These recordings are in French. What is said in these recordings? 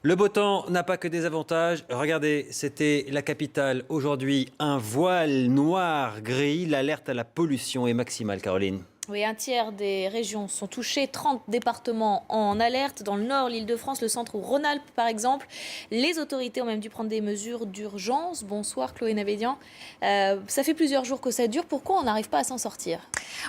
Le beau temps n'a pas que des avantages. Regardez, c'était la capitale. Aujourd'hui, un voile noir gris. L'alerte à la pollution est maximale, Caroline. Oui, un tiers des régions sont touchées, 30 départements en alerte. Dans le nord, l'Île-de-France, le centre ou Rhône-Alpes par exemple. Les autorités ont même dû prendre des mesures d'urgence. Bonsoir Chloé Navédian. Ça fait plusieurs jours que ça dure. Pourquoi on n'arrive pas à s'en sortir?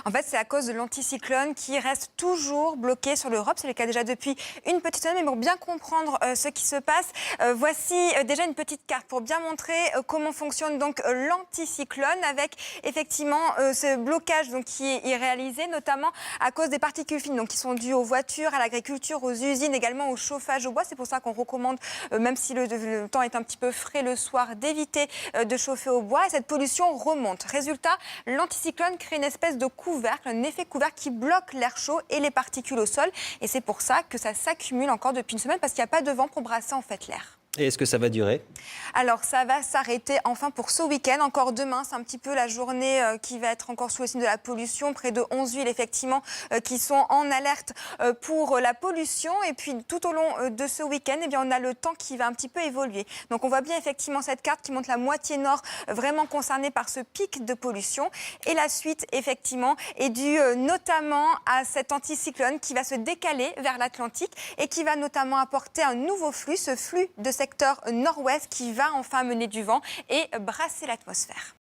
En fait, c'est à cause de l'anticyclone qui reste toujours bloqué sur l'Europe. C'est le cas déjà depuis une petite semaine. Mais pour bien comprendre ce qui se passe, voici déjà une petite carte pour bien montrer comment fonctionne donc l'anticyclone avec effectivement ce blocage donc, qui est irréalisé, notamment à cause des particules fines donc, qui sont dues aux voitures, à l'agriculture, aux usines, également au chauffage au bois. C'est pour ça qu'on recommande, même si le temps est un petit peu frais le soir, d'éviter de chauffer au bois. Et cette pollution remonte. Résultat, l'anticyclone crée une espèce de couvercle, un effet couvercle qui bloque l'air chaud et les particules au sol. Et c'est pour ça que ça s'accumule encore depuis une semaine parce qu'il n'y a pas de vent pour brasser en fait l'air. Et est-ce que ça va durer? Alors, ça va s'arrêter enfin pour ce week-end. Encore demain, c'est un petit peu la journée qui va être encore sous le signe de la pollution. Près de 11 villes, effectivement, qui sont en alerte pour la pollution. Et puis, tout au long de ce week-end, eh bien, on a le temps qui va un petit peu évoluer. Donc, on voit bien effectivement cette carte qui montre la moitié nord vraiment concernée par ce pic de pollution. Et la suite, effectivement, est due notamment à cet anticyclone qui va se décaler vers l'Atlantique et qui va notamment apporter un nouveau flux, ce flux de secteur nord-ouest qui va enfin mener du vent et brasser l'atmosphère.